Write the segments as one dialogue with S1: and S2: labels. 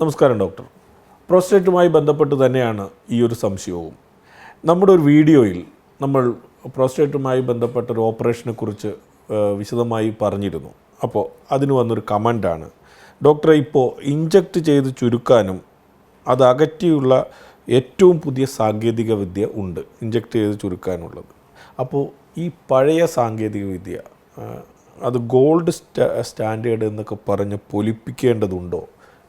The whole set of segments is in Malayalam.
S1: നമസ്കാരം ഡോക്ടർ. പ്രോസ്റ്റേറ്റുമായി ബന്ധപ്പെട്ട് തന്നെയാണ് ഈ ഒരു സംശയവും. നമ്മുടെ ഒരു വീഡിയോയിൽ നമ്മൾ പ്രോസ്റ്റേറ്റുമായി ബന്ധപ്പെട്ട ഒരു ഓപ്പറേഷനെ കുറിച്ച് വിശദമായി പറഞ്ഞിരുന്നു. അപ്പോൾ അതിന് വന്നൊരു കമൻ്റാണ്, ഡോക്ടറെ ഇപ്പോൾ ഇഞ്ചക്റ്റ് ചെയ്ത് ചുരുക്കാനും അത് അകറ്റിയുള്ള ഏറ്റവും പുതിയ സാങ്കേതിക വിദ്യ ഉണ്ട്, ഇഞ്ചക്റ്റ് ചെയ്ത് ചുരുക്കാനുള്ളത്. അപ്പോൾ ഈ പഴയ സാങ്കേതിക വിദ്യ അത് ഗോൾഡ് സ്റ്റാൻഡേർഡ് എന്നൊക്കെ പറഞ്ഞ് പൊലിപ്പിക്കേണ്ടതുണ്ടോ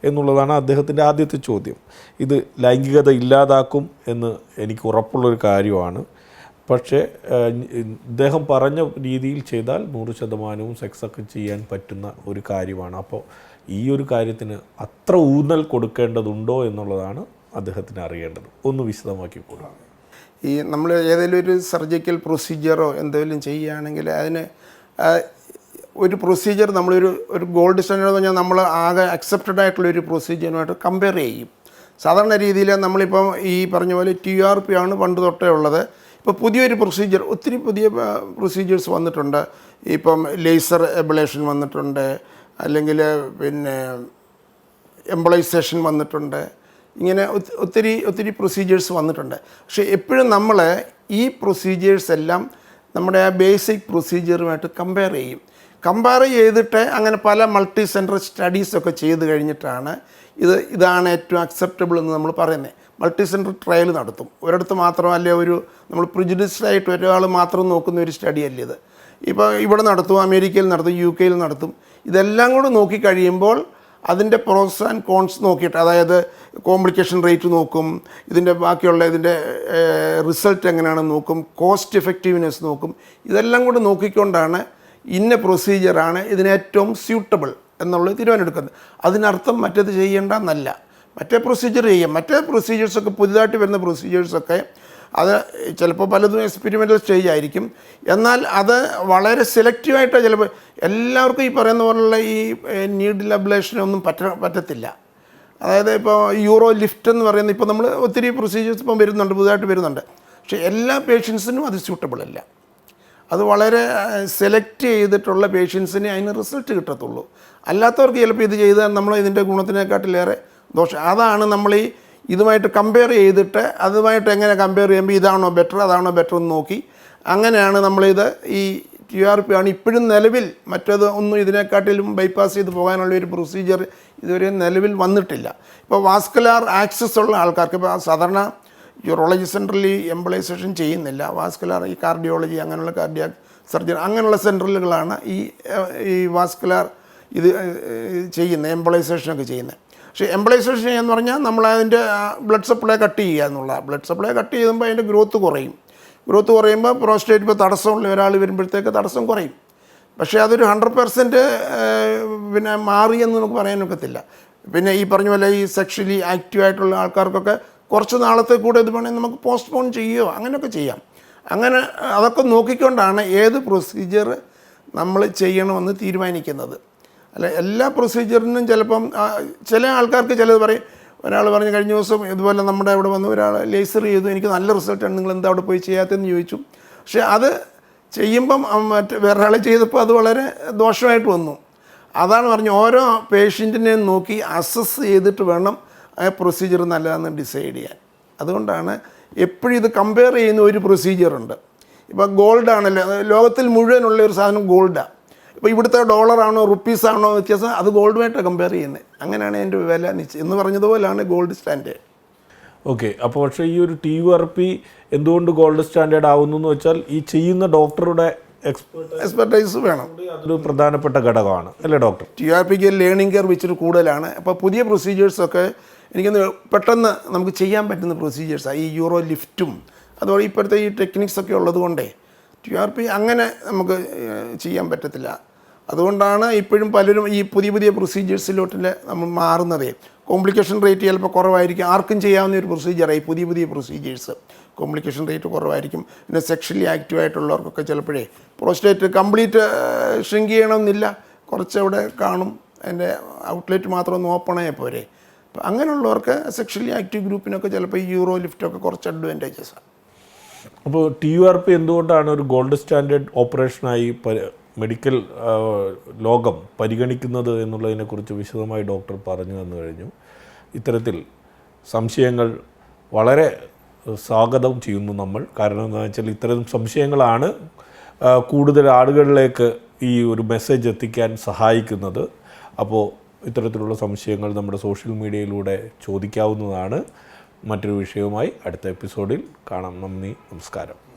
S1: എന്നുള്ളതാണ് അദ്ദേഹത്തിൻ്റെ ആദ്യത്തെ ചോദ്യം. ഇത് ലൈംഗികത ഇല്ലാതാക്കും എന്ന് എനിക്ക് ഉറപ്പുള്ളൊരു കാര്യമാണ്. പക്ഷേ അദ്ദേഹം പറഞ്ഞ രീതിയിൽ ചെയ്താൽ 100% സെക്സൊക്കെ ചെയ്യാൻ പറ്റുന്ന ഒരു കാര്യമാണ്. അപ്പോൾ ഈ ഒരു കാര്യത്തിന് അത്ര ഊന്നൽ കൊടുക്കേണ്ടതുണ്ടോ എന്നുള്ളതാണ് അദ്ദേഹത്തിന് അറിയേണ്ടത്. ഒന്ന് വിശദമാക്കി കൊടുക്കാം.
S2: ഈ നമ്മൾ ഏതെങ്കിലും ഒരു സർജിക്കൽ പ്രൊസീജിയറോ എന്തെങ്കിലും ചെയ്യുകയാണെങ്കിൽ അതിന് ഒരു പ്രൊസീജിയർ നമ്മളൊരു ഗോൾഡ് സ്റ്റാൻഡേർഡ് എന്ന് പറഞ്ഞാൽ നമ്മൾ ആകെ അക്സെപ്റ്റഡ് ആയിട്ടുള്ളൊരു പ്രൊസീജിയറുമായിട്ട് കമ്പയർ ചെയ്യും. സാധാരണ രീതിയിൽ നമ്മളിപ്പം ഈ പറഞ്ഞ പോലെ TURP ആണ് പണ്ട് തൊട്ടേ ഉള്ളത്. ഇപ്പോൾ പുതിയൊരു പ്രൊസീജിയർ, ഒത്തിരി പുതിയ പ്രൊസീജിയേഴ്സ് വന്നിട്ടുണ്ട്. ഇപ്പം ലേസർ എബിലേഷൻ വന്നിട്ടുണ്ട്, അല്ലെങ്കിൽ പിന്നെ എംബോളൈസേഷൻ വന്നിട്ടുണ്ട്. ഇങ്ങനെ ഒത്തിരി പ്രൊസീജിയേഴ്സ് വന്നിട്ടുണ്ട്. പക്ഷേ എപ്പോഴും നമ്മൾ ഈ പ്രൊസീജിയേഴ്സ് എല്ലാം നമ്മുടെ ആ ബേസിക് പ്രൊസീജിയറുമായിട്ട് കമ്പയർ ചെയ്യും. കമ്പയർ ചെയ്തിട്ട് അങ്ങനെ പല മൾട്ടി സെൻറ്റർ സ്റ്റഡീസൊക്കെ ചെയ്ത് കഴിഞ്ഞിട്ടാണ് ഇതാണ് ഏറ്റവും അക്സെപ്റ്റബിൾ എന്ന് നമ്മൾ പറയുന്നത്. മൾട്ടി സെൻറ്റർ ട്രയൽ നടത്തും. ഒരിടത്ത് മാത്രമല്ല, നമ്മൾ പ്രിജുഡിസ്ഡ് ആയിട്ട് ഒരാൾ മാത്രം നോക്കുന്ന ഒരു സ്റ്റഡി അല്ല ഇത്. ഇപ്പോൾ ഇവിടെ നടത്തും, അമേരിക്കയിൽ നടത്തും, UK നടത്തും. ഇതെല്ലാം കൂടെ നോക്കിക്കഴിയുമ്പോൾ അതിൻ്റെ പ്രോസ് ആൻഡ് കോൺസ് നോക്കിയിട്ട്, അതായത് കോംപ്ലിക്കേഷൻ റേറ്റ് നോക്കും, ഇതിൻ്റെ ബാക്കിയുള്ള ഇതിൻ്റെ റിസൾട്ട് എങ്ങനെയാണെന്ന് നോക്കും, കോസ്റ്റ് എഫക്റ്റീവ്നെസ് നോക്കും. ഇതെല്ലാം കൂടെ നോക്കിക്കൊണ്ടാണ് ഇന്ന പ്രൊസീജിയറാണ് ഇതിനേറ്റവും സ്യൂട്ടബിൾ എന്നുള്ളത് തീരുമാനമെടുക്കുന്നത്. അതിനർത്ഥം മറ്റേത് ചെയ്യേണ്ടെന്നല്ല, മറ്റേ പ്രൊസീജിയർ ചെയ്യാം. മറ്റേ പ്രൊസീജിയേഴ്സൊക്കെ പുതുതായിട്ട് വരുന്ന പ്രൊസീജിയേഴ്സൊക്കെ അത് ചിലപ്പോൾ പലതും എക്സ്പെരിമെൻ്റൽ സ്റ്റേജ് ആയിരിക്കും. എന്നാൽ അത് വളരെ സെലക്റ്റീവായിട്ട് ചിലപ്പോൾ എല്ലാവർക്കും ഈ പറയുന്ന പോലുള്ള ഈ നീഡിൽ അബ്ലേഷനൊന്നും പറ്റത്തില്ല. അതായത് ഇപ്പോൾ യൂറോ ലിഫ്റ്റ് എന്ന് പറയുന്നത് ഇപ്പോൾ നമ്മൾ ഒത്തിരി പ്രൊസീജിയേഴ്സ് ഇപ്പം വരുന്നുണ്ട്, പുതുതായിട്ട് വരുന്നുണ്ട്. പക്ഷേ എല്ലാ പേഷ്യൻസിനും അത് സ്യൂട്ടബിൾ അല്ല. അത് വളരെ സെലക്ട് ചെയ്തിട്ടുള്ള പേഷ്യൻസിന് അതിന് റിസൾട്ട് കിട്ടത്തുള്ളൂ. അല്ലാത്തവർക്ക് ചിലപ്പോൾ ഇത് ചെയ്താൽ നമ്മൾ ഇതിൻ്റെ ഗുണത്തിനെക്കാട്ടിലേറെ ദോഷം. അതാണ് നമ്മൾ ഇതുമായിട്ട് കമ്പയർ ചെയ്തിട്ട് അതുമായിട്ട് എങ്ങനെ കമ്പയർ ചെയ്യുമ്പോൾ ഇതാണോ ബെറ്റർ അതാണോ ബെറ്റർ എന്ന് നോക്കി അങ്ങനെയാണ് നമ്മളിത് ഈ TURP ആണ് ഇപ്പോഴും നിലവിൽ. മറ്റേത് ഒന്നും ഇതിനെക്കാട്ടിലും ബൈപ്പാസ് ചെയ്ത് പോകാനുള്ള ഒരു പ്രൊസീജിയർ ഇതുവരെ നിലവിൽ വന്നിട്ടില്ല. ഇപ്പോൾ വാസ്കുലാർ ആക്സസ് ഉള്ള ആൾക്കാർക്ക്, ഇപ്പോൾ സാധാരണ യൂറോളജി സെൻറ്ററിൽ ഈ എംബോളൈസേഷൻ ചെയ്യുന്നില്ല. വാസ്കുലാർ, ഈ കാർഡിയോളജി, അങ്ങനെയുള്ള കാർഡിയാക് സർജറി, അങ്ങനെയുള്ള സെൻറ്ററുകളാണ് ഈ വാസ്കുലാർ ഇത് ചെയ്യുന്നത്, എംബോളൈസേഷനൊക്കെ ചെയ്യുന്നത്. പക്ഷേ എംബോളൈസേഷൻ എന്ന് പറഞ്ഞാൽ നമ്മളതിൻ്റെ ബ്ലഡ് സപ്ലൈ കട്ട് ചെയ്യുക എന്നുള്ള. ബ്ലഡ് സപ്ലൈ കട്ട് ചെയ്യുമ്പോൾ അതിൻ്റെ ഗ്രോത്ത് കുറയും. ഗ്രോത്ത് കുറയുമ്പോൾ പ്രോസ്റ്റേറ്റ് ഇപ്പോൾ തടസ്സമുള്ള ഒരാൾ വരുമ്പോഴത്തേക്ക് തടസ്സം കുറയും. പക്ഷേ അതൊരു 100% പിന്നെ മാറിയെന്ന് നമുക്ക് പറയാനൊക്കത്തില്ല. പിന്നെ ഈ പറഞ്ഞ പോലെ ഈ സെക്ഷലി ആക്റ്റീവായിട്ടുള്ള ആൾക്കാർക്കൊക്കെ കുറച്ച് നാളത്തെ കൂടെ ഇത് വേണമെങ്കിൽ നമുക്ക് പോസ്റ്റ്പോൺ ചെയ്യുകയോ അങ്ങനെയൊക്കെ ചെയ്യാം. അങ്ങനെ അതൊക്കെ നോക്കിക്കൊണ്ടാണ് ഏത് പ്രൊസീജിയർ നമ്മൾ ചെയ്യണമെന്ന് തീരുമാനിക്കുന്നത്. അല്ല, എല്ലാ പ്രൊസീജിയറിനും ചിലപ്പം ചില ആൾക്കാർക്ക് ചിലത് പറയും. ഒരാൾ പറഞ്ഞു, കഴിഞ്ഞ ദിവസം ഇതുപോലെ നമ്മുടെ ഇവിടെ വന്ന് ഒരാൾ ലേസർ ചെയ്തു, എനിക്ക് നല്ല റിസൾട്ടാണ്, നിങ്ങൾ എന്താ അവിടെ പോയി ചെയ്യാത്തതെന്ന് ചോദിച്ചു. പക്ഷേ അത് ചെയ്യുമ്പം വേറൊരാൾ ചെയ്തപ്പോൾ അത് വളരെ ദോഷമായിട്ട് വന്നു. അതാണ് പറഞ്ഞു, ഓരോ പേഷ്യൻറ്റിനെയും നോക്കി അസസ് ചെയ്തിട്ട് വേണം ആ പ്രൊസീജിയർ നല്ലതെന്ന് ഡിസൈഡ് ചെയ്യാൻ. അതുകൊണ്ടാണ് എപ്പോഴും ഇത് കമ്പയർ ചെയ്യുന്ന ഒരു പ്രൊസീജിയറുണ്ട്. ഇപ്പോൾ ഗോൾഡാണല്ലോ, ലോകത്തിൽ മുഴുവനുള്ള ഒരു സാധനം ഗോൾഡാണ്. ഇപ്പോൾ ഇവിടുത്തെ ഡോളറാണോ റുപ്പീസാണോ വ്യത്യാസം, അത് ഗോൾഡുമായിട്ടാണ് കമ്പയർ ചെയ്യുന്നത്. അങ്ങനെയാണ് അതിൻ്റെ വില എന്ന് പറഞ്ഞതുപോലെയാണ് ഗോൾഡ് സ്റ്റാൻഡേർഡ്.
S1: ഓക്കെ. അപ്പോൾ പക്ഷേ ഈ ഒരു TURP എന്തുകൊണ്ട് ഗോൾഡ് സ്റ്റാൻഡേർഡ് ആവുന്നു എന്ന് വെച്ചാൽ ഈ ചെയ്യുന്ന ഡോക്ടറുടെ
S2: എക്സ്പെർട്ടൈസ് വേണം.
S1: അതൊരു പ്രധാനപ്പെട്ട ഘടകമാണ് അല്ലേ ഡോക്ടർ?
S2: TURPക്ക് ലേണിംഗ് കർവ് ഇച്ചിരി കൂടുതലാണ്. അപ്പോൾ പുതിയ പ്രൊസീജിയേഴ്സൊക്കെ എനിക്കൊന്ന് പെട്ടെന്ന് നമുക്ക് ചെയ്യാൻ പറ്റുന്ന പ്രൊസീജിയേഴ്സാണ്. ഈ യൂറോ ലിഫ്റ്റും അതുപോലെ ഇപ്പോഴത്തെ ഈ ടെക്നിക്സൊക്കെ ഉള്ളത് കൊണ്ടേ TURP അങ്ങനെ നമുക്ക് ചെയ്യാൻ പറ്റത്തില്ല. അതുകൊണ്ടാണ് ഇപ്പോഴും പലരും ഈ പുതിയ പ്രൊസീജിയേഴ്സിലോട്ടിൽ നമ്മൾ മാറുന്നതേ. കോംപ്ലിക്കേഷൻ റേറ്റ് ചിലപ്പോൾ കുറവായിരിക്കും. ആർക്കും ചെയ്യാവുന്ന ഒരു പ്രൊസീജിയറായി പുതിയ പ്രൊസീജിയേഴ്സ്. കോംപ്ലിക്കേഷൻ റേറ്റ് കുറവായിരിക്കും. പിന്നെ സെക്ഷലി ആക്റ്റീവായിട്ടുള്ളവർക്കൊക്കെ ചിലപ്പോഴേ പ്രോസ്റ്റേറ്റ് കംപ്ലീറ്റ് ഷ്രിങ്ക് ചെയ്യണമെന്നില്ല, കുറച്ചവിടെ കാണും, അതിൻ്റെ ഔട്ട്ലെറ്റ് മാത്രം ഒന്ന് ഓപ്പൺ ആയാൽ പോരെ. അപ്പോൾ അങ്ങനെയുള്ളവർക്ക് സെക്ഷലി ആക്റ്റീവ് ഗ്രൂപ്പിനൊക്കെ ചിലപ്പോൾ ഈ യൂറോ ലിഫ്റ്റൊക്കെ കുറച്ച് അഡ്വാൻറ്റേജസാണ്.
S1: അപ്പോൾ TURP എന്തുകൊണ്ടാണ് ഒരു ഗോൾഡ് സ്റ്റാൻഡേർഡ് ഓപ്പറേഷനായി മെഡിക്കൽ ലോകം പരിഗണിക്കുന്നത് എന്നുള്ളതിനെക്കുറിച്ച് വിശദമായി ഡോക്ടർ പറഞ്ഞു തന്നു കഴിഞ്ഞു. ഇത്തരത്തിൽ സംശയങ്ങൾ വളരെ സ്വാഗതം ചെയ്യുന്നു നമ്മൾ. കാരണം എന്താണെന്ന് വെച്ചാൽ ഇത്തരം സംശയങ്ങളാണ് കൂടുതൽ ആളുകളിലേക്ക് ഈ ഒരു മെസ്സേജ് എത്തിക്കാൻ സഹായിക്കുന്നത്. അപ്പോൾ ഇത്തരത്തിലുള്ള സംശയങ്ങൾ നമ്മുടെ സോഷ്യൽ മീഡിയയിലൂടെ ചോദിക്കാവുന്നതാണ്. മറ്റൊരു വിഷയവുമായി അടുത്ത എപ്പിസോഡിൽ കാണാം. നന്ദി, നമസ്കാരം.